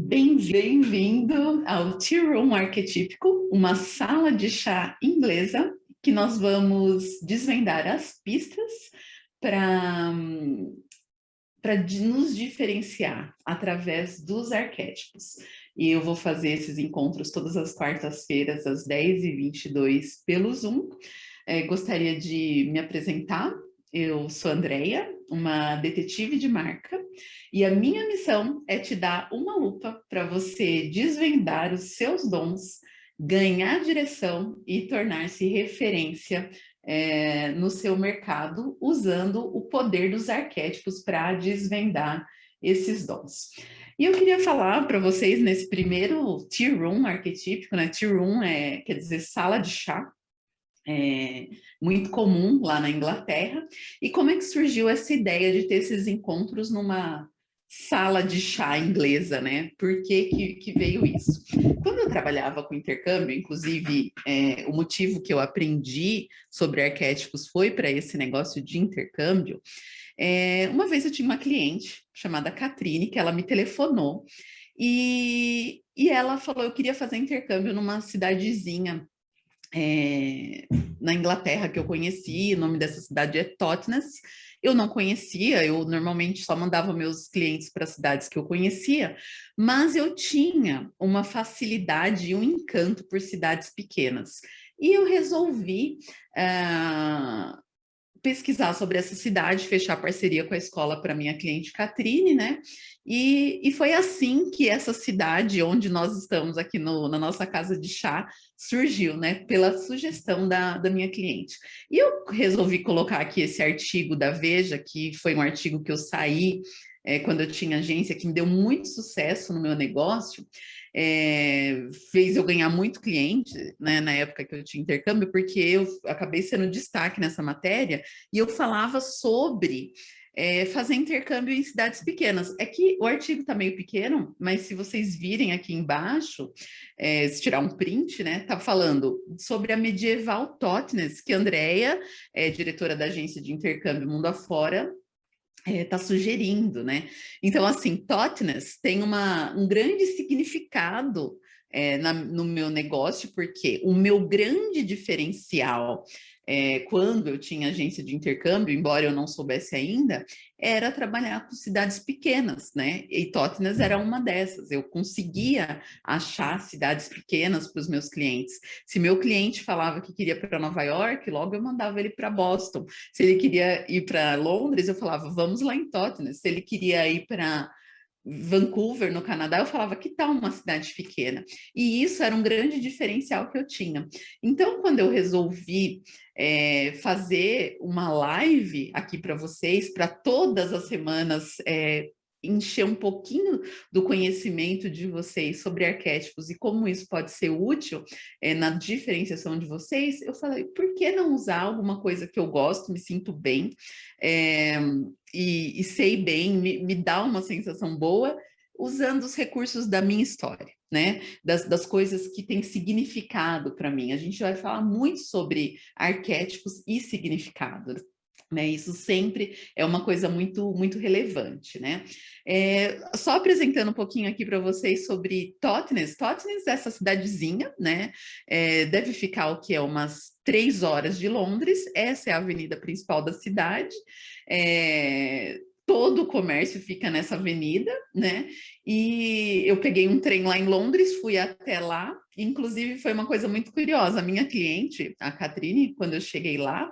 Bem-vindo ao Tea Room Arquetípico, uma sala de chá inglesa que nós vamos desvendar as pistas para nos diferenciar através dos arquétipos. E eu vou fazer esses encontros todas as quartas-feiras, às 10h22, pelo Zoom. Gostaria de me apresentar. Eu sou Andreia, uma detetive de marca, e a minha missão é te dar uma lupa para você desvendar os seus dons, ganhar direção e tornar-se referência no seu mercado, usando o poder dos arquétipos para desvendar esses dons. E eu queria falar para vocês nesse primeiro Tea Room arquetípico, né? Tea Room quer dizer sala de chá, muito comum lá na Inglaterra. E como é que surgiu essa ideia de ter esses encontros numa sala de chá inglesa, né? Por que veio isso? Quando eu trabalhava com intercâmbio, inclusive, o motivo que eu aprendi sobre arquétipos foi para esse negócio de intercâmbio. Uma vez eu tinha uma cliente chamada Catrine, que ela me telefonou e ela falou: eu queria fazer intercâmbio numa cidadezinha na Inglaterra que eu conheci. O nome dessa cidade é Totnes. Eu não conhecia, eu normalmente só mandava meus clientes para cidades que eu conhecia, mas eu tinha uma facilidade e um encanto por cidades pequenas. E eu resolvi pesquisar sobre essa cidade, fechar parceria com a escola para minha cliente Catrine, né? E foi assim que essa cidade, onde nós estamos aqui na nossa casa de chá, surgiu, né? Pela sugestão da minha cliente. E eu resolvi colocar aqui esse artigo da Veja, que foi um artigo que eu saí quando eu tinha agência, que me deu muito sucesso no meu negócio. Fez eu ganhar muito cliente, né, na época que eu tinha intercâmbio, porque eu acabei sendo destaque nessa matéria, e eu falava sobre fazer intercâmbio em cidades pequenas. É que o artigo está meio pequeno, mas se vocês virem aqui embaixo, se tirar um print, né, tá falando sobre a medieval Totnes, que a Andrea, diretora da agência de intercâmbio Mundo Afora, está sugerindo, né? Então, assim, Totnes tem um grande significado no meu negócio, porque o meu grande diferencial, quando eu tinha agência de intercâmbio, embora eu não soubesse ainda, era trabalhar com cidades pequenas, né? E Totnes era uma dessas. Eu conseguia achar cidades pequenas para os meus clientes. Se meu cliente falava que queria para Nova York, logo eu mandava ele para Boston. Se ele queria ir para Londres, eu falava, vamos lá em Totnes. Se ele queria ir para Vancouver, no Canadá, eu falava, que tal uma cidade pequena? E isso era um grande diferencial que eu tinha. Então, quando eu resolvi fazer uma live aqui para vocês, para todas as semanas encher um pouquinho do conhecimento de vocês sobre arquétipos e como isso pode ser útil na diferenciação de vocês, eu falei, por que não usar alguma coisa que eu gosto, me sinto bem, e sei bem, me dá uma sensação boa, usando os recursos da minha história, né? Das coisas que têm significado para mim. A gente vai falar muito sobre arquétipos e significado, né? Isso sempre é uma coisa muito, muito relevante, né? Só apresentando um pouquinho aqui para vocês sobre Totnes. Totnes é essa cidadezinha, né? Deve ficar o que é umas 3 horas de Londres. Essa é a avenida principal da cidade. Todo o comércio fica nessa avenida, né? E eu peguei um trem lá em Londres, fui até lá. Inclusive, foi uma coisa muito curiosa. A minha cliente, a Catrine, quando eu cheguei lá,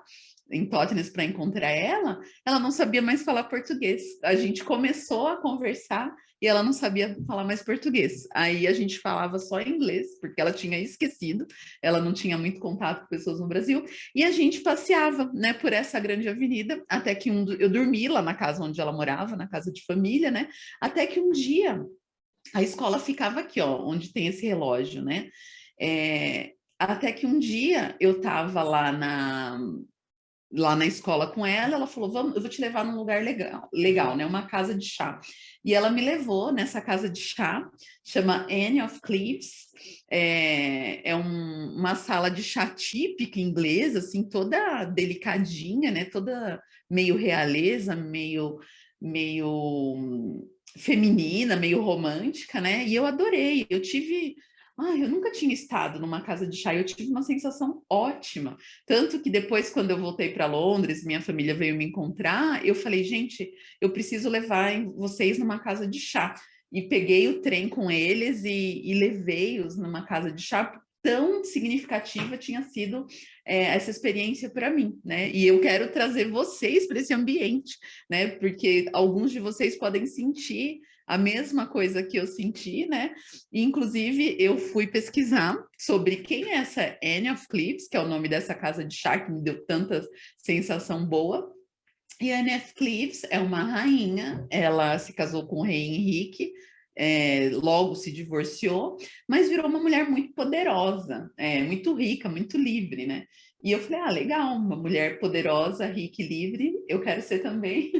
em Totnes para encontrar ela não sabia mais falar português. A gente começou a conversar e ela não sabia falar mais português. Aí a gente falava só inglês, porque ela tinha esquecido, ela não tinha muito contato com pessoas no Brasil, e a gente passeava, né, por essa grande avenida, até que eu dormi lá na casa onde ela morava, na casa de família, né, até que um dia a escola ficava aqui, ó, onde tem esse relógio, né, até que um dia eu estava lá na escola com ela falou, vamos, eu vou te levar num lugar legal, né? Uma casa de chá. E ela me levou nessa casa de chá, chama Anne of Cleves, uma sala de chá típica inglesa, assim, toda delicadinha, né? Toda meio realeza, meio feminina, meio romântica, né? E eu adorei. Eu nunca tinha estado numa casa de chá, eu tive uma sensação ótima. Tanto que depois, quando eu voltei para Londres, minha família veio me encontrar, eu falei, gente, eu preciso levar vocês numa casa de chá. E peguei o trem com eles e levei-os numa casa de chá. Tão significativa tinha sido essa experiência para mim, né? E eu quero trazer vocês para esse ambiente, né? Porque alguns de vocês podem sentir a mesma coisa que eu senti, né? E, inclusive, eu fui pesquisar sobre quem é essa Anne of Cleves, que é o nome dessa casa de chá que me deu tanta sensação boa. E a Anne of Cleves é uma rainha, ela se casou com o rei Henrique, logo se divorciou, mas virou uma mulher muito poderosa, muito rica, muito livre, né? E eu falei, legal, uma mulher poderosa, rica e livre, eu quero ser também.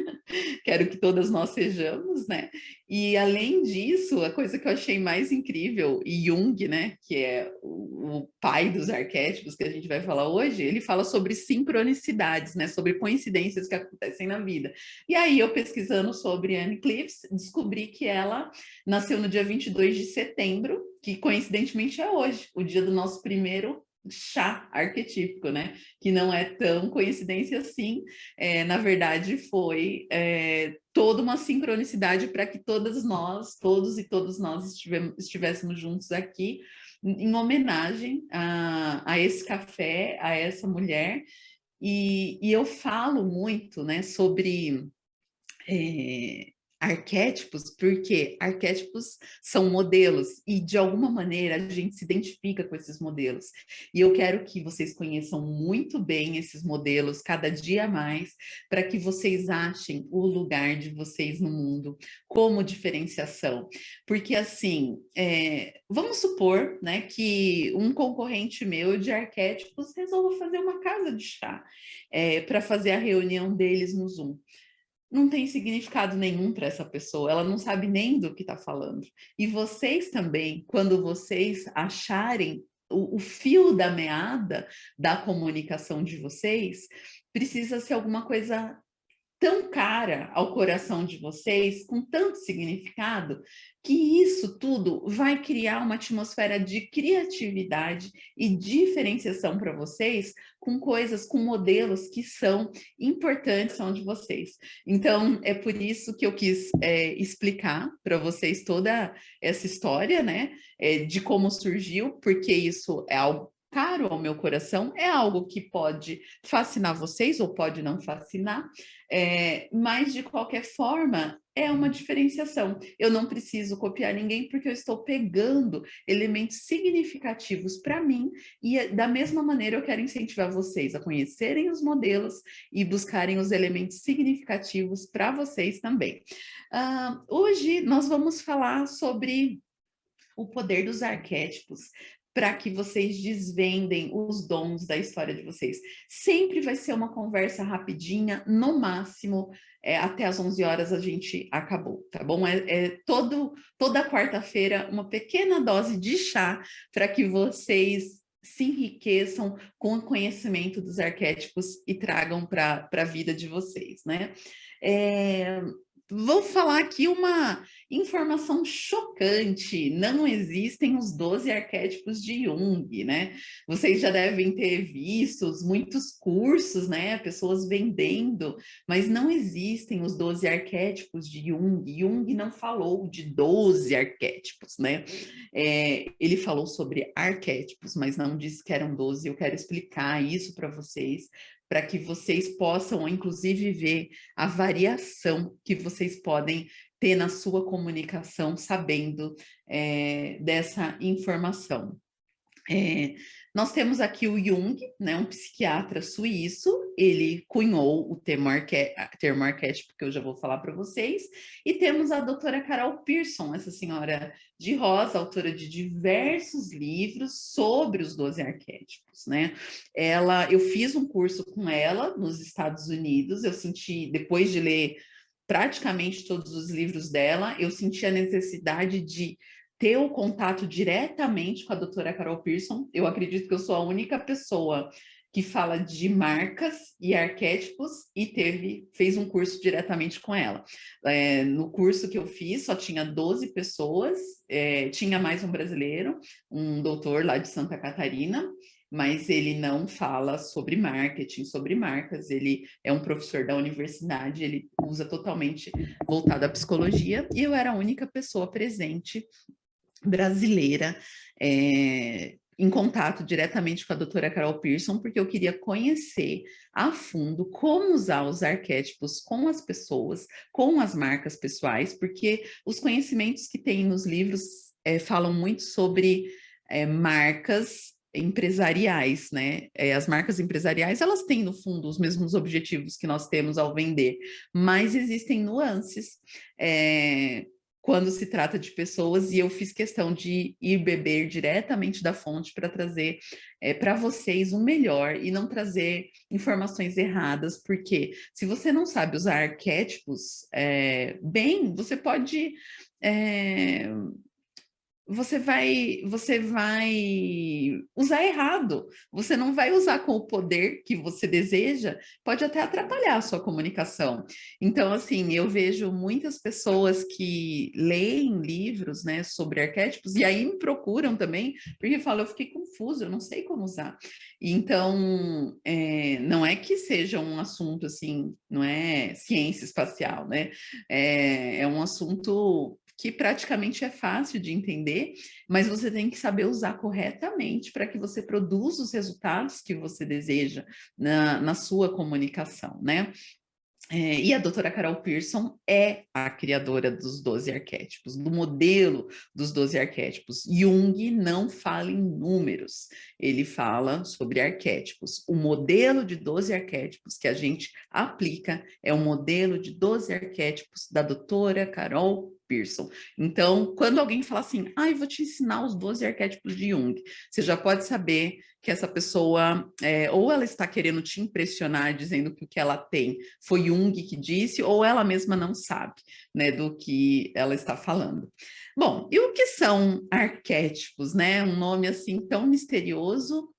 Quero que todas nós sejamos, né? E além disso, a coisa que eu achei mais incrível, e Jung, né, que é o pai dos arquétipos que a gente vai falar hoje, ele fala sobre sincronicidades, né, sobre coincidências que acontecem na vida. E aí eu pesquisando sobre Anne Cleves, descobri que ela nasceu no dia 22 de setembro, que coincidentemente é hoje, o dia do nosso primeiro chá arquetípico, né? Que não é tão coincidência assim. Na verdade, foi toda uma sincronicidade para que todas nós, todos e todas nós estivéssemos juntos aqui em homenagem a esse café, a essa mulher. E eu falo muito, né, sobre arquétipos, porque arquétipos são modelos e de alguma maneira a gente se identifica com esses modelos. E eu quero que vocês conheçam muito bem esses modelos cada dia mais, para que vocês achem o lugar de vocês no mundo como diferenciação. Porque assim, vamos supor, né, que um concorrente meu de arquétipos resolva fazer uma casa de chá para fazer a reunião deles no Zoom. Não tem significado nenhum para essa pessoa, ela não sabe nem do que está falando. E vocês também, quando vocês acharem o fio da meada da comunicação de vocês, precisa ser alguma coisa tão cara ao coração de vocês, com tanto significado, que isso tudo vai criar uma atmosfera de criatividade e diferenciação para vocês, com coisas, com modelos que são importantes onde vocês. Então, é por isso que eu quis explicar para vocês toda essa história, né, de como surgiu, porque isso é algo caro ao meu coração, é algo que pode fascinar vocês ou pode não fascinar, mas de qualquer forma é uma diferenciação. Eu não preciso copiar ninguém porque eu estou pegando elementos significativos para mim e da mesma maneira eu quero incentivar vocês a conhecerem os modelos e buscarem os elementos significativos para vocês também. Hoje nós vamos falar sobre o poder dos arquétipos para que vocês desvendem os dons da história de vocês. Sempre vai ser uma conversa rapidinha, no máximo, até às 11 horas a gente acabou, tá bom? Toda quarta-feira uma pequena dose de chá para que vocês se enriqueçam com o conhecimento dos arquétipos e tragam para a vida de vocês, né? Vou falar aqui uma informação chocante: não existem os 12 arquétipos de Jung, né? Vocês já devem ter visto muitos cursos, né? Pessoas vendendo, mas não existem os 12 arquétipos de Jung. Jung não falou de 12 arquétipos, né? Ele falou sobre arquétipos, mas não disse que eram 12. Eu quero explicar isso para que vocês possam, inclusive, ver a variação que vocês podem ter na sua comunicação, sabendo dessa informação. Nós temos aqui o Jung, né, um psiquiatra suíço, ele cunhou o termo arquétipo, que eu já vou falar para vocês, e temos a doutora Carol Pearson, essa senhora de rosa, autora de diversos livros sobre os 12 arquétipos, né? Eu fiz um curso com ela nos Estados Unidos, eu senti, depois de ler praticamente todos os livros dela, eu senti a necessidade de ter o contato diretamente com a doutora Carol Pearson. Eu acredito que eu sou a única pessoa que fala de marcas e arquétipos e fez um curso diretamente com ela. No curso que eu fiz, só tinha 12 pessoas, tinha mais um brasileiro, um doutor lá de Santa Catarina, mas ele não fala sobre marketing, sobre marcas, ele é um professor da universidade, ele usa totalmente voltado à psicologia, e eu era a única pessoa presente brasileira em contato diretamente com a doutora Carol Pearson, porque eu queria conhecer a fundo como usar os arquétipos com as pessoas, com as marcas pessoais, porque os conhecimentos que tem nos livros falam muito sobre marcas empresariais, né? As marcas empresariais, elas têm, no fundo, os mesmos objetivos que nós temos ao vender, mas existem nuances quando se trata de pessoas, e eu fiz questão de ir beber diretamente da fonte para trazer para vocês um melhor e não trazer informações erradas, porque se você não sabe usar arquétipos bem, você pode... você vai usar errado, você não vai usar com o poder que você deseja, pode até atrapalhar a sua comunicação. Então, assim, eu vejo muitas pessoas que leem livros, né, sobre arquétipos, e aí me procuram também, porque falam, eu fiquei confuso, eu não sei como usar. Então, não é que seja um assunto, assim, não é ciência espacial, né? É um assunto que praticamente é fácil de entender, mas você tem que saber usar corretamente para que você produza os resultados que você deseja na sua comunicação, né? E a doutora Carol Pearson é a criadora dos 12 arquétipos, do modelo dos 12 arquétipos. Jung não fala em números, ele fala sobre arquétipos. O modelo de 12 arquétipos que a gente aplica é o modelo de 12 arquétipos da doutora Carol Pearson. Então, quando alguém fala assim, eu vou te ensinar os 12 arquétipos de Jung, você já pode saber que essa pessoa, ou ela está querendo te impressionar, dizendo que o que ela tem foi Jung que disse, ou ela mesma não sabe, né, do que ela está falando. Bom, e o que são arquétipos, né? Um nome assim tão misterioso,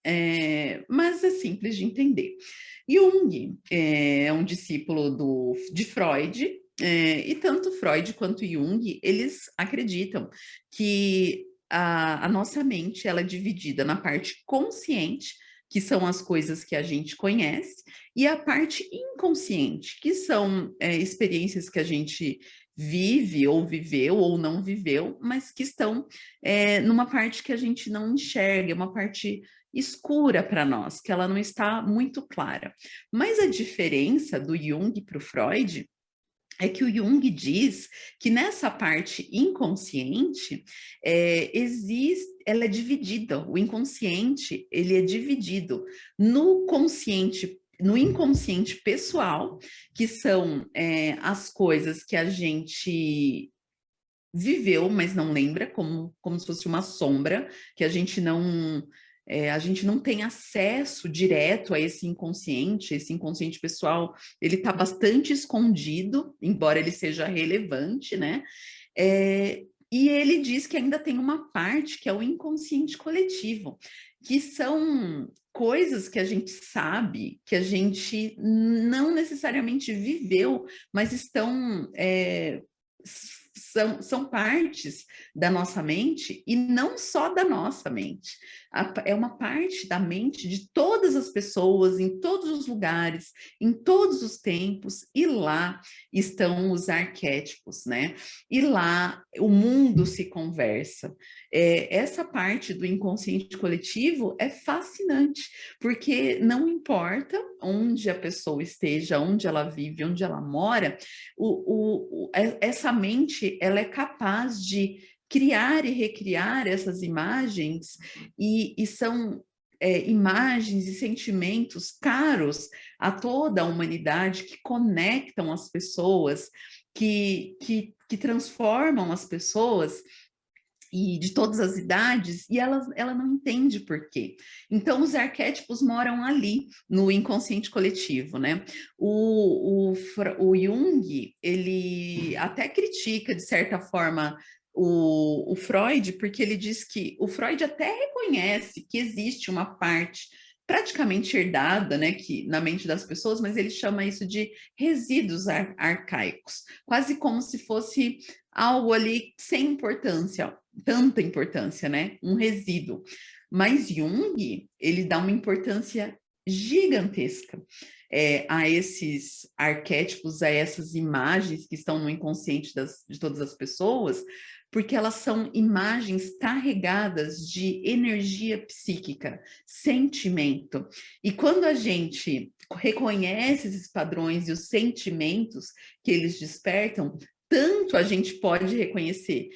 mas é simples de entender. Jung é um discípulo de Freud, e tanto Freud quanto Jung, eles acreditam que a nossa mente ela é dividida na parte consciente, que são as coisas que a gente conhece, e a parte inconsciente, que são experiências que a gente vive, ou viveu, ou não viveu, mas que estão numa parte que a gente não enxerga, é uma parte escura para nós, que ela não está muito clara. Mas a diferença do Jung para o Freud é que o Jung diz que nessa parte inconsciente ela é dividida, o inconsciente ele é dividido no consciente, no inconsciente pessoal, que são as coisas que a gente viveu, mas não lembra, como se fosse uma sombra, que a gente não tem acesso direto a esse inconsciente pessoal, ele está bastante escondido, embora ele seja relevante, né? E ele diz que ainda tem uma parte que é o inconsciente coletivo, que são coisas que a gente sabe, que a gente não necessariamente viveu, mas são partes da nossa mente e não só da nossa mente. É uma parte da mente de todas as pessoas, em todos os lugares, em todos os tempos, e lá estão os arquétipos, né? E lá o mundo se conversa. Essa parte do inconsciente coletivo é fascinante, porque não importa onde a pessoa esteja, onde ela vive, onde ela mora, essa mente ela é capaz de criar e recriar essas imagens e são imagens e sentimentos caros a toda a humanidade, que conectam as pessoas, que transformam as pessoas e de todas as idades, e ela não entende por quê. Então, os arquétipos moram ali, no inconsciente coletivo, né? O Jung, ele até critica, de certa forma, o Freud, porque ele diz que o Freud até reconhece que existe uma parte praticamente herdada, né, que, na mente das pessoas, mas ele chama isso de resíduos arcaicos, quase como se fosse algo ali sem importância, tanta importância, né, um resíduo. Mas Jung, ele dá uma importância gigantesca a esses arquétipos, a essas imagens que estão no inconsciente de todas as pessoas, porque elas são imagens carregadas de energia psíquica, sentimento. E quando a gente reconhece esses padrões e os sentimentos que eles despertam, tanto a gente pode reconhecer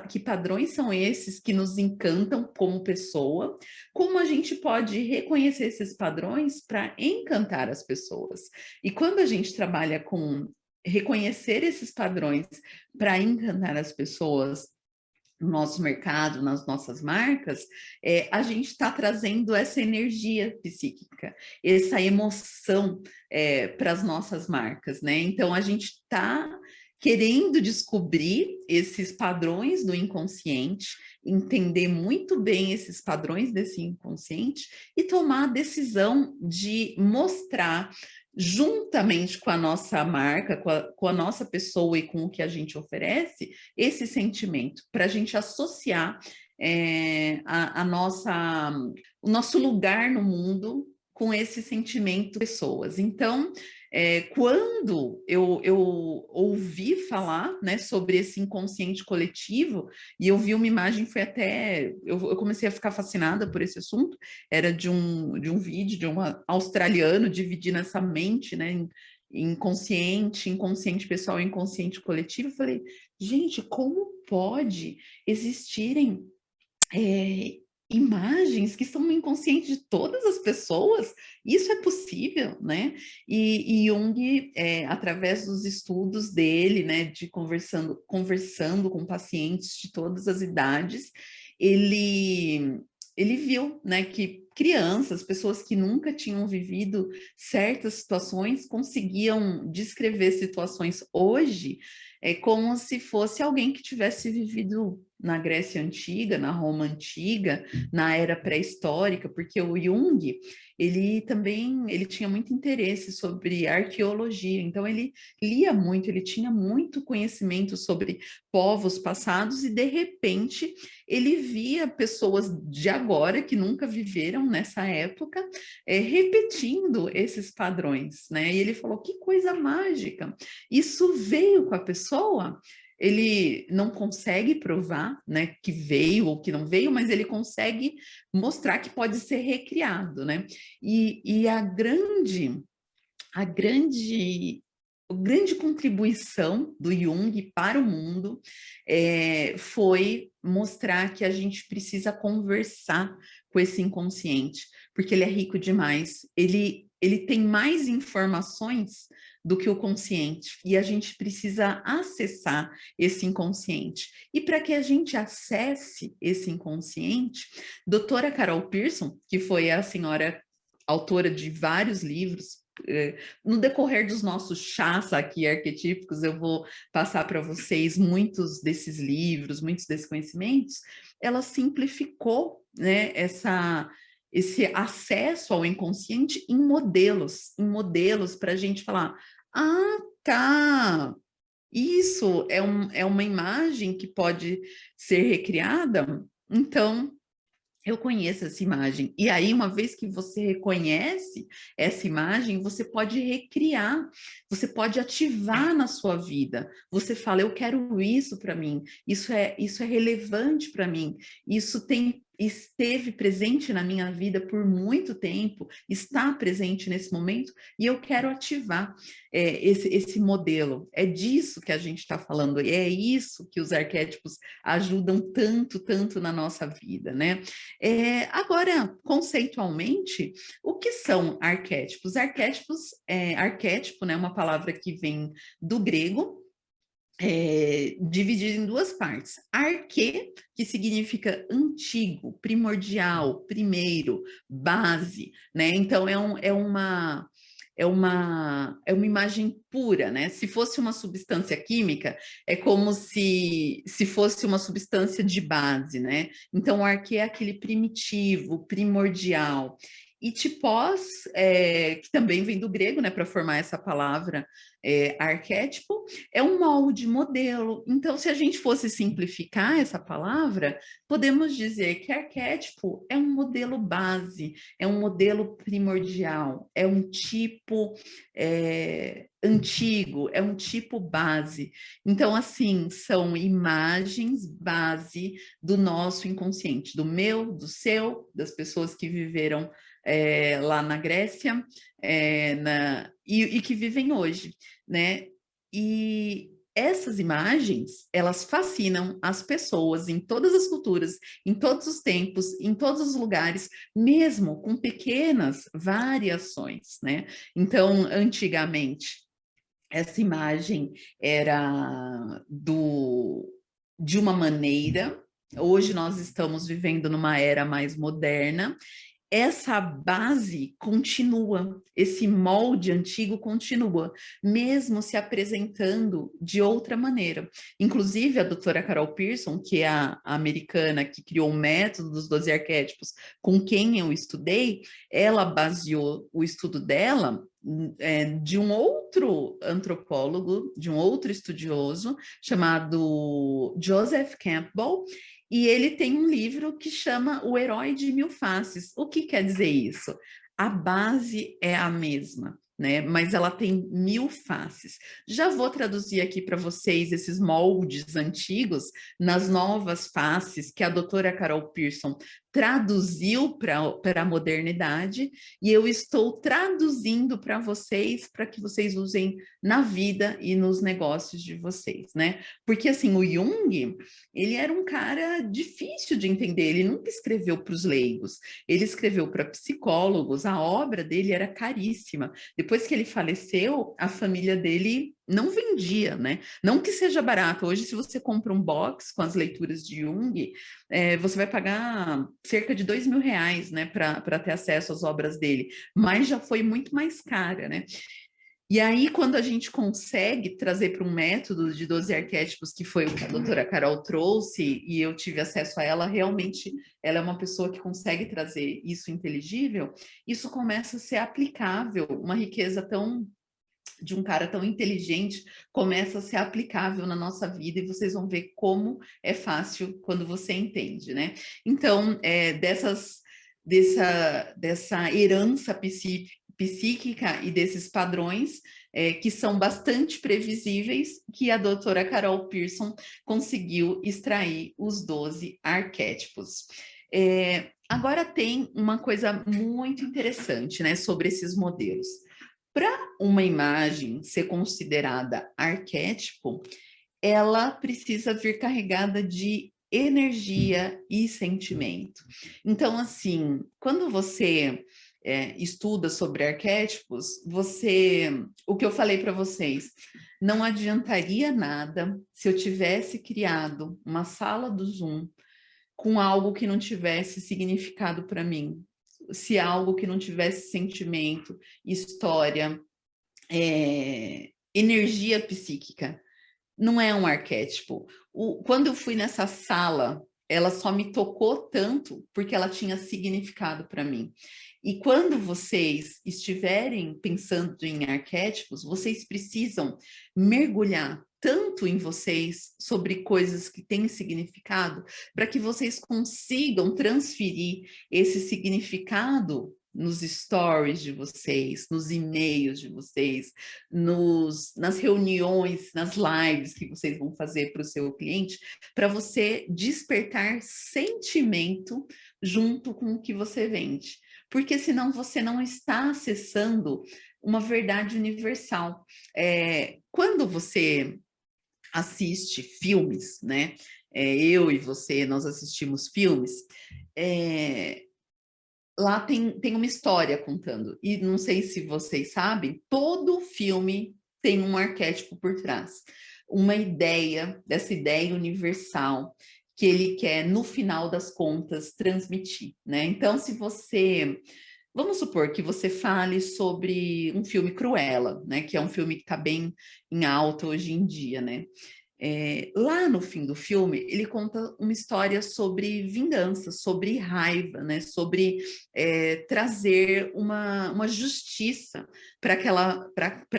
que padrões são esses que nos encantam como pessoa, como a gente pode reconhecer esses padrões para encantar as pessoas. E quando a gente trabalha com reconhecer esses padrões para encantar as pessoas no nosso mercado, nas nossas marcas, a gente está trazendo essa energia psíquica, essa emoção para as nossas marcas, né? Então, a gente está querendo descobrir esses padrões do inconsciente, entender muito bem esses padrões desse inconsciente e tomar a decisão de mostrar juntamente com a nossa marca, com a nossa pessoa e com o que a gente oferece, esse sentimento, para a gente associar o nosso lugar no mundo com esse sentimento pessoas. Então, quando eu ouvi falar, né, sobre esse inconsciente coletivo, e eu vi uma imagem, foi até... Eu comecei a ficar fascinada por esse assunto, era de um vídeo de um australiano dividindo essa mente, né, inconsciente pessoal e inconsciente coletivo. Eu falei, gente, como pode existirem imagens que estão no inconsciente de todas as pessoas? Isso é possível, né? E Jung, através dos estudos dele, né, de conversando com pacientes de todas as idades, ele viu, né, que crianças, pessoas que nunca tinham vivido certas situações, conseguiam descrever situações hoje como se fosse alguém que tivesse vivido na Grécia Antiga, na Roma Antiga, na era pré-histórica, porque o Jung, ele tinha muito interesse sobre arqueologia, então ele lia muito, ele tinha muito conhecimento sobre povos passados e, de repente, ele via pessoas de agora, que nunca viveram nessa época, repetindo esses padrões, né? E ele falou, que coisa mágica! Isso veio com a pessoa. Ele não consegue provar, né, que veio ou que não veio, mas ele consegue mostrar que pode ser recriado, né? E a grande contribuição do Jung para o mundo foi mostrar que a gente precisa conversar com esse inconsciente, porque ele é rico demais. Ele tem mais informações do que o consciente, e a gente precisa acessar esse inconsciente. E para que a gente acesse esse inconsciente, doutora Carol Pearson, que foi a senhora autora de vários livros, no decorrer dos nossos chás aqui arquetípicos, eu vou passar para vocês muitos desses livros, muitos desses conhecimentos. Ela simplificou, né, esse acesso ao inconsciente em modelos para a gente falar, ah, tá, isso é uma imagem que pode ser recriada, então eu conheço essa imagem. E aí, uma vez que você reconhece essa imagem, você pode recriar, você pode ativar na sua vida. Você fala, eu quero isso para mim, isso é relevante para mim, isso esteve presente na minha vida por muito tempo, está presente nesse momento, e eu quero ativar esse modelo. É disso que a gente está falando, é isso que os arquétipos ajudam tanto na nossa vida, né? Agora, conceitualmente, o que são arquétipos? Arquétipo, né, uma palavra que vem do grego, dividido em duas partes. Arque, que significa antigo, primordial, primeiro, base, né? Então, é uma imagem pura, né? Se fosse uma substância química, é como se fosse uma substância de base, né? Então, o arque é aquele primitivo, primordial. E tipos, que também vem do grego, né, para formar essa palavra arquétipo, é um molde, modelo. Então, se a gente fosse simplificar essa palavra, podemos dizer que arquétipo é um modelo base, é um modelo primordial, é um tipo antigo, é um tipo base. Então, assim, são imagens base do nosso inconsciente, do meu, do seu, das pessoas que viveram lá na Grécia e que vivem hoje, né? E essas imagens, elas fascinam as pessoas em todas as culturas, em todos os tempos, em todos os lugares, mesmo com pequenas variações, né? Então, antigamente, essa imagem era de uma maneira, hoje nós estamos vivendo numa era mais moderna, essa base continua, esse molde antigo continua, mesmo se apresentando de outra maneira. Inclusive, a doutora Carol Pearson, que é a americana que criou o método dos 12 arquétipos, com quem eu estudei, ela baseou o estudo dela de um outro antropólogo, de um outro estudioso, chamado Joseph Campbell, e ele tem um livro que chama O Herói de Mil Faces. O que quer dizer isso? A base é a mesma, né? Mas ela tem mil faces. Já vou traduzir aqui para vocês esses moldes antigos nas novas faces que a doutora Carol Pearson traduziu para a modernidade, e eu estou traduzindo para vocês, para que vocês usem na vida e nos negócios de vocês, né? Porque, assim, o Jung, ele era um cara difícil de entender, ele nunca escreveu para os leigos, ele escreveu para psicólogos, a obra dele era caríssima. Depois que ele faleceu, a família dele não vendia, né? Não que seja barato. Hoje, se você compra um box com as leituras de Jung, você vai pagar cerca de R$ 2.000, né, para ter acesso às obras dele, mas já foi muito mais cara, né? E aí, quando a gente consegue trazer para um método de 12 arquétipos, que foi o que a doutora Carol trouxe, e eu tive acesso a ela, realmente ela é uma pessoa que consegue trazer isso inteligível, isso começa a ser aplicável, uma riqueza tão de um cara tão inteligente começa a ser aplicável na nossa vida, e vocês vão ver como é fácil quando você entende, né? Então, dessa herança psíquica e desses padrões que são bastante previsíveis, que a doutora Carol Pearson conseguiu extrair os 12 arquétipos. Agora tem uma coisa muito interessante, né, sobre esses modelos. Para uma imagem ser considerada arquétipo, ela precisa vir carregada de energia e sentimento. Então, assim, quando você estuda sobre arquétipos, o que eu falei para vocês, não adiantaria nada se eu tivesse criado uma sala do Zoom com algo que não tivesse significado para mim, se algo que não tivesse sentimento, história, energia psíquica. Não é um arquétipo. Quando eu fui nessa sala, ela só me tocou tanto porque ela tinha significado para mim. E quando vocês estiverem pensando em arquétipos, vocês precisam mergulhar tanto em vocês sobre coisas que têm significado, para que vocês consigam transferir esse significado nos stories de vocês, nos e-mails de vocês, nas reuniões, nas lives que vocês vão fazer para o seu cliente, para você despertar sentimento junto com o que você vende. Porque senão você não está acessando uma verdade universal. Quando você assiste filmes, né? Eu e você, nós assistimos filmes, lá tem uma história contando. E não sei se vocês sabem, todo filme tem um arquétipo por trás. Uma ideia, dessa ideia universal que ele quer, no final das contas, transmitir, né? Então, se você... Vamos supor que você fale sobre um filme Cruella, né? Que é um filme que está bem em alta hoje em dia, né? Lá no fim do filme, ele conta uma história sobre vingança, sobre raiva, né? Sobre trazer uma justiça para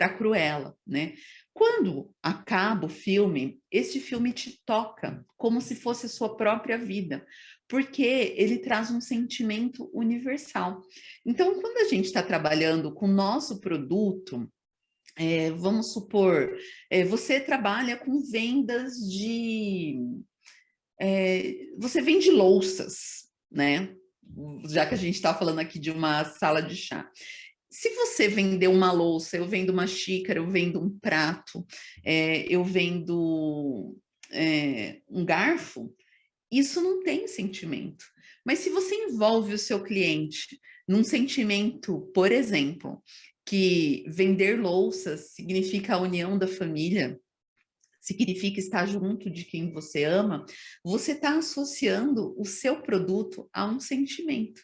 a Cruella, né? Quando acaba o filme, esse filme te toca como se fosse a sua própria vida, porque ele traz um sentimento universal. Então, quando a gente está trabalhando com o nosso produto, vamos supor, você trabalha com vendas de... você vende louças, né? Já que a gente está falando aqui de uma sala de chá. Se você vender uma louça, eu vendo uma xícara, eu vendo um prato, eu vendo um garfo, isso não tem sentimento. Mas se você envolve o seu cliente num sentimento, por exemplo, que vender louças significa a união da família, significa estar junto de quem você ama, você está associando o seu produto a um sentimento.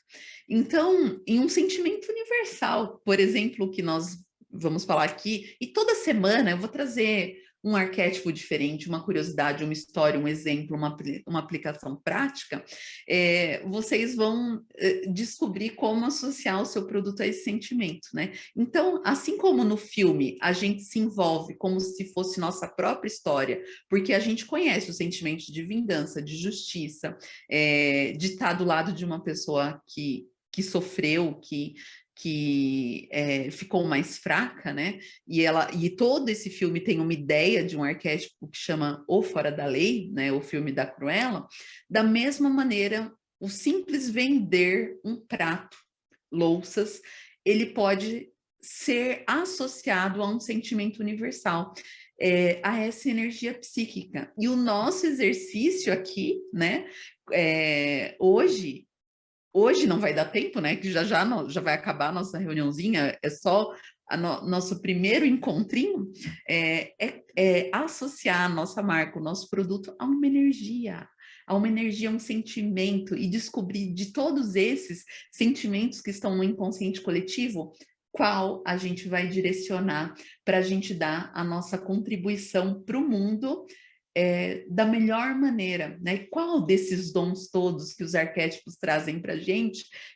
Então, em um sentimento universal, por exemplo, o que nós vamos falar aqui, e toda semana eu vou trazer um arquétipo diferente, uma curiosidade, uma história, um exemplo, uma aplicação prática, vocês vão descobrir como associar o seu produto a esse sentimento, né? Então, assim como no filme a gente se envolve como se fosse nossa própria história, porque a gente conhece o sentimento de vingança, de justiça, de estar do lado de uma pessoa que sofreu, que ficou mais fraca, né? E todo esse filme tem uma ideia de um arquétipo que chama O Fora da Lei, né? O filme da Cruella. Da mesma maneira, o simples vender um prato, louças, ele pode ser associado a um sentimento universal, a essa energia psíquica. E o nosso exercício aqui, né? Hoje não vai dar tempo, né? Que já vai acabar a nossa reuniãozinha, é só nosso primeiro encontrinho, associar a nossa marca, o nosso produto a uma energia, um sentimento, e descobrir de todos esses sentimentos que estão no inconsciente coletivo, qual a gente vai direcionar para a gente dar a nossa contribuição para o mundo da melhor maneira, né? Qual desses dons todos que os arquétipos trazem para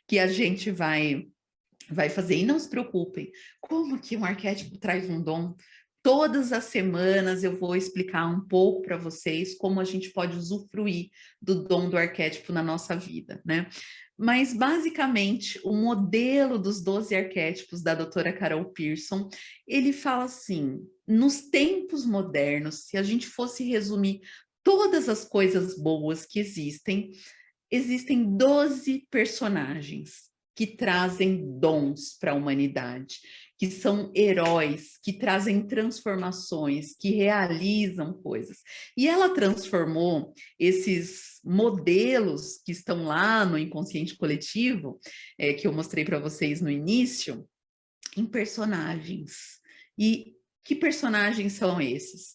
que a gente vai fazer? E não se preocupem, como que um arquétipo traz um dom? Todas as semanas eu vou explicar um pouco para vocês como a gente pode usufruir do dom do arquétipo na nossa vida, né? Mas, basicamente, o modelo dos 12 arquétipos da doutora Carol Pearson, ele fala assim, nos tempos modernos, se a gente fosse resumir todas as coisas boas que existem 12 personagens que trazem dons para a humanidade, que são heróis, que trazem transformações, que realizam coisas. E ela transformou esses modelos que estão lá no inconsciente coletivo, que eu mostrei para vocês no início, em personagens. E que personagens são esses?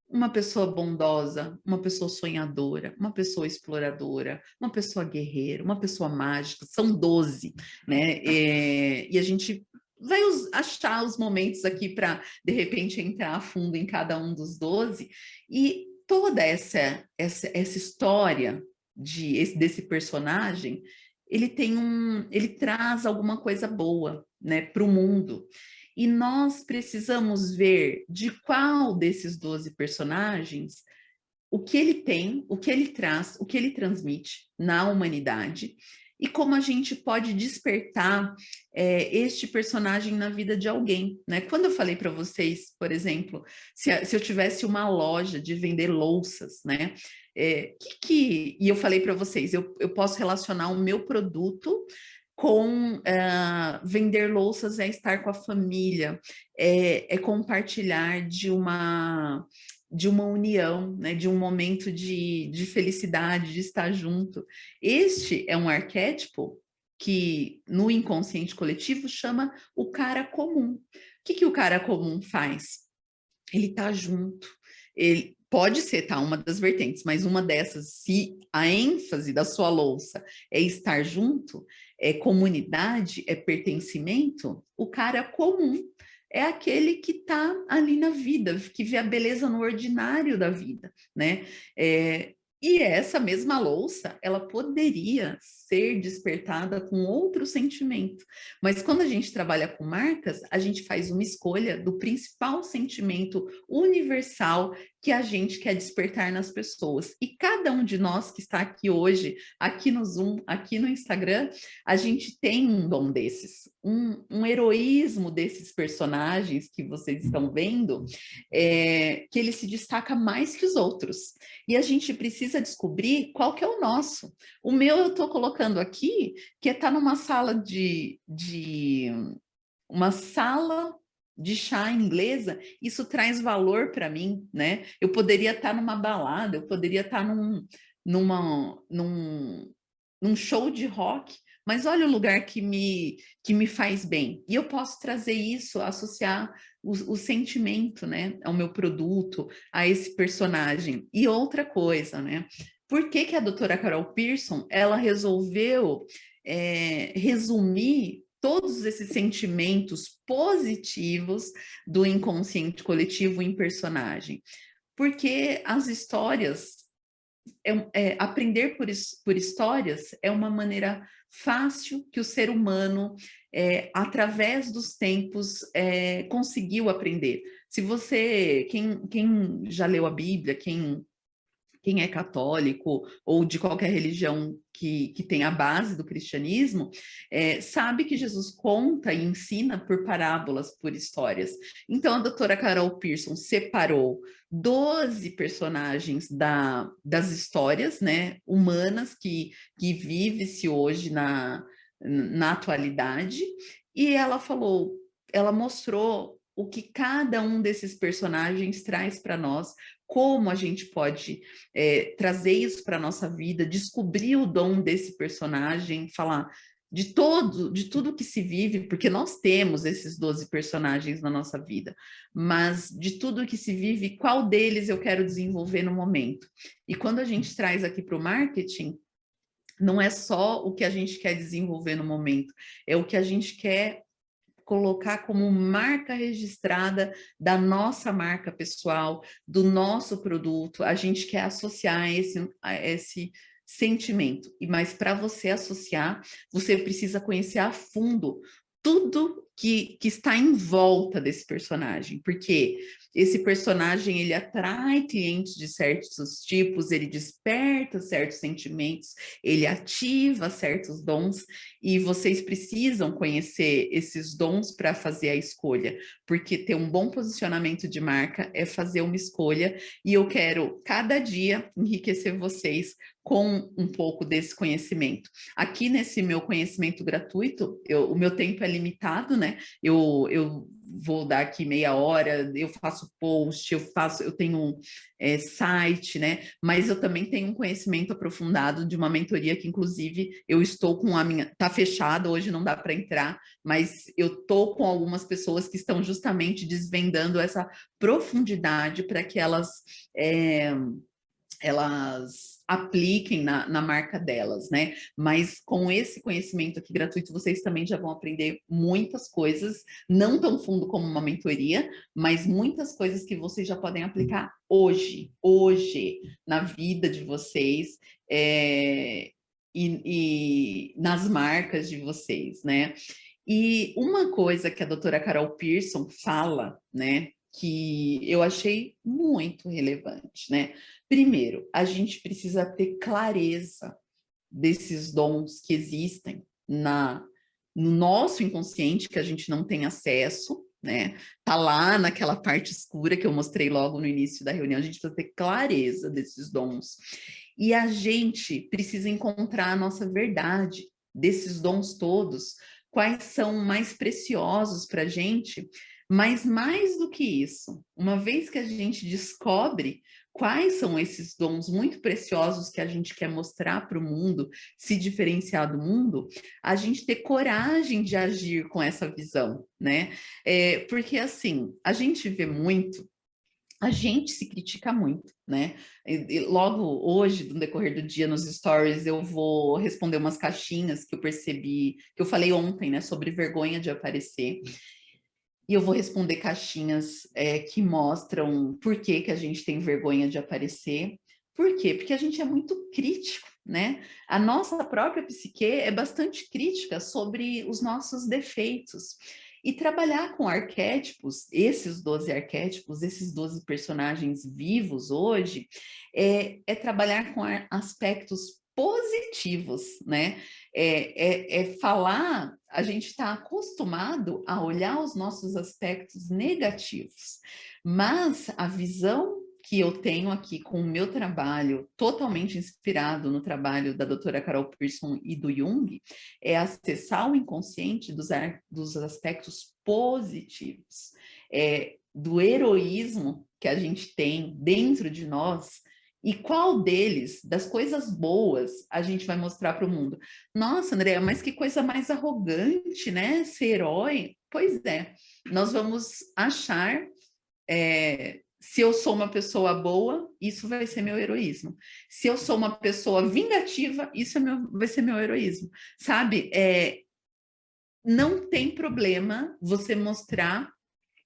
Uma pessoa bondosa, uma pessoa sonhadora, uma pessoa exploradora, uma pessoa guerreira, uma pessoa mágica, são 12, né? E a gente vai achar os momentos aqui para, de repente, entrar a fundo em cada um dos 12, e toda essa história desse personagem, ele traz alguma coisa boa, né, para o mundo. E nós precisamos ver de qual desses 12 personagens, o que ele tem, o que ele traz, o que ele transmite na humanidade, e como a gente pode despertar este personagem na vida de alguém, né? Quando eu falei para vocês, por exemplo, se eu tivesse uma loja de vender louças, né? E eu falei para vocês, eu posso relacionar o meu produto com vender louças, estar com a família, compartilhar de uma união, né, de um momento de felicidade, de estar junto. Este é um arquétipo que no inconsciente coletivo chama o cara comum. O que o cara comum faz? Ele está junto, ele pode ser uma das vertentes, mas uma dessas, se a ênfase da sua louça é estar junto, é comunidade, é pertencimento, o cara comum é aquele que está ali na vida, que vê a beleza no ordinário da vida, né? E essa mesma louça, ela poderia ser despertada com outro sentimento. Mas quando a gente trabalha com marcas, a gente faz uma escolha do principal sentimento universal que a gente quer despertar nas pessoas. E cada um de nós que está aqui hoje, aqui no Zoom, aqui no Instagram, a gente tem um dom desses, um heroísmo desses personagens que vocês estão vendo, que ele se destaca mais que os outros. E a gente precisa descobrir qual que é o nosso. O meu eu estou colocando aqui, que é estar numa sala uma sala de chá inglesa, isso traz valor para mim, né? Eu poderia estar numa balada, eu poderia estar num show de rock, mas olha o lugar que me faz bem. E eu posso trazer isso, associar o sentimento, né, ao meu produto, a esse personagem. E outra coisa, né? Por que que a doutora Carol Pearson, ela resolveu resumir todos esses sentimentos positivos do inconsciente coletivo em personagem? Porque as histórias, aprender por histórias é uma maneira fácil que o ser humano, através dos tempos, conseguiu aprender. Se você, quem já leu a Bíblia, quem é católico ou de qualquer religião que tem a base do cristianismo, sabe que Jesus conta e ensina por parábolas, por histórias. Então, a doutora Carol Pearson separou 12 personagens das histórias, né, humanas que vive-se hoje na atualidade, e ela mostrou o que cada um desses personagens traz para nós, como a gente pode trazer isso para a nossa vida, descobrir o dom desse personagem, falar de tudo que se vive, porque nós temos esses 12 personagens na nossa vida, mas de tudo que se vive, qual deles eu quero desenvolver no momento? E quando a gente traz aqui para o marketing, não é só o que a gente quer desenvolver no momento, é o que a gente quer colocar como marca registrada da nossa marca pessoal, do nosso produto. A gente quer associar a esse sentimento. Mas para você associar, você precisa conhecer a fundo tudo que está em volta desse personagem, porque esse personagem, ele atrai clientes de certos tipos, ele desperta certos sentimentos, ele ativa certos dons, e vocês precisam conhecer esses dons para fazer a escolha, porque ter um bom posicionamento de marca é fazer uma escolha, e eu quero cada dia enriquecer vocês com um pouco desse conhecimento. Aqui nesse meu conhecimento gratuito, o meu tempo é limitado, né? Eu vou dar aqui meia hora, eu faço post, eu tenho um site, né? Mas eu também tenho um conhecimento aprofundado de uma mentoria que, inclusive, eu estou com a minha, tá fechada, hoje não dá para entrar, mas eu tô com algumas pessoas que estão justamente desvendando essa profundidade para que elas apliquem na marca delas, né? Mas com esse conhecimento aqui gratuito, vocês também já vão aprender muitas coisas, não tão fundo como uma mentoria, mas muitas coisas que vocês já podem aplicar hoje, na vida de vocês, e nas marcas de vocês, né? E uma coisa que a doutora Carol Pearson fala, né, que eu achei muito relevante, né? Primeiro, a gente precisa ter clareza desses dons que existem no nosso inconsciente, que a gente não tem acesso, né? Tá lá naquela parte escura que eu mostrei logo no início da reunião, a gente precisa ter clareza desses dons. E a gente precisa encontrar a nossa verdade desses dons todos, quais são mais preciosos para a gente, mas mais do que isso, uma vez que a gente descobre quais são esses dons muito preciosos que a gente quer mostrar para o mundo, se diferenciar do mundo, a gente ter coragem de agir com essa visão, né? Porque assim, a gente vê muito, a gente se critica muito, né? E logo hoje, no decorrer do dia, nos stories, eu vou responder umas caixinhas que eu percebi, que eu falei ontem, né, sobre vergonha de aparecer. E eu vou responder caixinhas que mostram por que que a gente tem vergonha de aparecer. Por quê? Porque a gente é muito crítico, né? A nossa própria psique é bastante crítica sobre os nossos defeitos. E trabalhar com arquétipos, esses 12 arquétipos, esses 12 personagens vivos hoje, é trabalhar com aspectos positivos, né? É falar, a gente está acostumado a olhar os nossos aspectos negativos, mas a visão que eu tenho aqui com o meu trabalho, totalmente inspirado no trabalho da doutora Carol Pearson e do Jung, é acessar o inconsciente dos aspectos positivos, do heroísmo que a gente tem dentro de nós, e qual deles, das coisas boas, a gente vai mostrar para o mundo. Nossa, Andréa, mas que coisa mais arrogante, né? Ser herói. Pois é, nós vamos achar se eu sou uma pessoa boa, isso vai ser meu heroísmo. Se eu sou uma pessoa vingativa, isso vai ser meu heroísmo. Sabe? Não tem problema você mostrar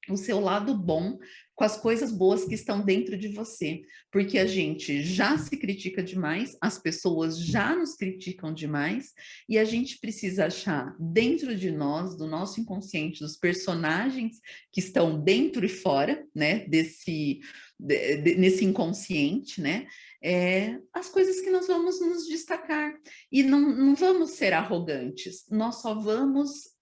o seu lado bom com as coisas boas que estão dentro de você, porque a gente já se critica demais, as pessoas já nos criticam demais, e a gente precisa achar dentro de nós, do nosso inconsciente, dos personagens que estão dentro e fora, né, nesse inconsciente, né, as coisas que nós vamos nos destacar, e não vamos ser arrogantes, nós só vamos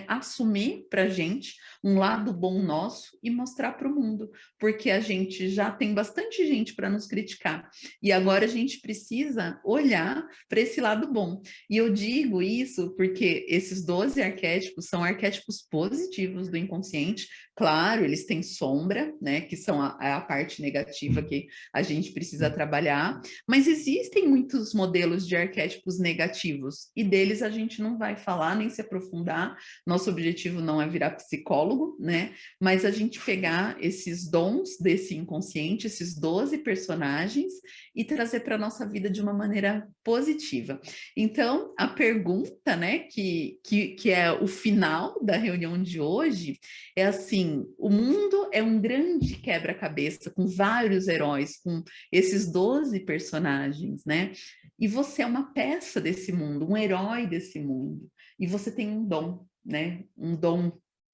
assumir para a gente um lado bom nosso e mostrar para o mundo, porque a gente já tem bastante gente para nos criticar, e agora a gente precisa olhar para esse lado bom. E eu digo isso porque esses 12 arquétipos são arquétipos positivos do inconsciente, claro, eles têm sombra, né, que são a parte negativa que a gente precisa trabalhar, mas existem muitos modelos de arquétipos negativos, e deles a gente não vai falar nem se aprofundar. Nosso objetivo não é virar psicólogo, né? Mas a gente pegar esses dons desse inconsciente, esses 12 personagens, e trazer para a nossa vida de uma maneira positiva. Então, a pergunta, né, que é o final da reunião de hoje, é assim: o mundo é um grande quebra-cabeça, com vários heróis, com esses 12 personagens, né? E você é uma peça desse mundo, um herói desse mundo. E você tem um dom, né? Um dom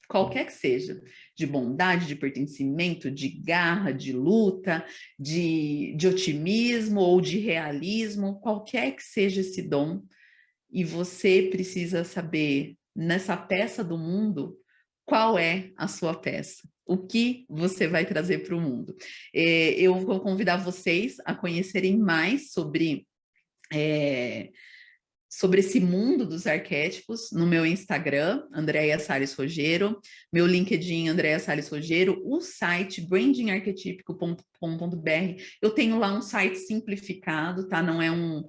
qualquer que seja, de bondade, de pertencimento, de garra, de luta, de otimismo ou de realismo, qualquer que seja esse dom, e você precisa saber, nessa peça do mundo, qual é a sua peça. O que você vai trazer para o mundo? Eu vou convidar vocês a conhecerem mais sobre esse mundo dos arquétipos no meu Instagram, Andréia Salles Rogero, meu LinkedIn, Andréia Salles Rogero, o site brandingarquetípico.com.br. Eu tenho lá um site simplificado, tá? Não é um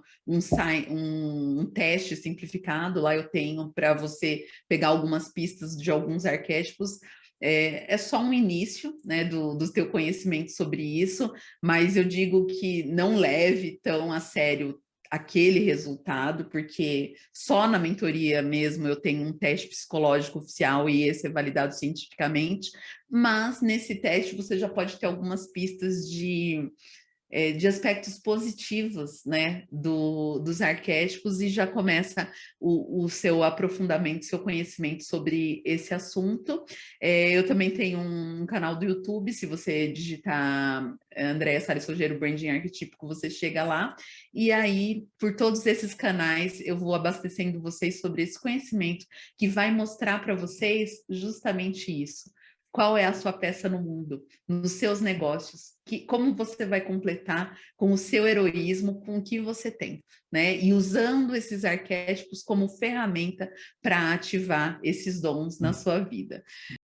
teste simplificado, lá eu tenho para você pegar algumas pistas de alguns arquétipos. É só um início, né, do teu conhecimento sobre isso, mas eu digo que não leve tão a sério aquele resultado, porque só na mentoria mesmo eu tenho um teste psicológico oficial e esse é validado cientificamente, mas nesse teste você já pode ter algumas pistas de aspectos positivos, né, dos arquétipos, e já começa o seu aprofundamento, seu conhecimento sobre esse assunto. Eu também tenho um canal do YouTube, se você digitar Andréia Salles Rogero Branding Arquetípico, você chega lá, e aí, por todos esses canais, eu vou abastecendo vocês sobre esse conhecimento, que vai mostrar para vocês justamente isso. Qual é a sua peça no mundo, nos seus negócios, como você vai completar com o seu heroísmo, com o que você tem, né? E usando esses arquétipos como ferramenta para ativar esses dons na sua vida.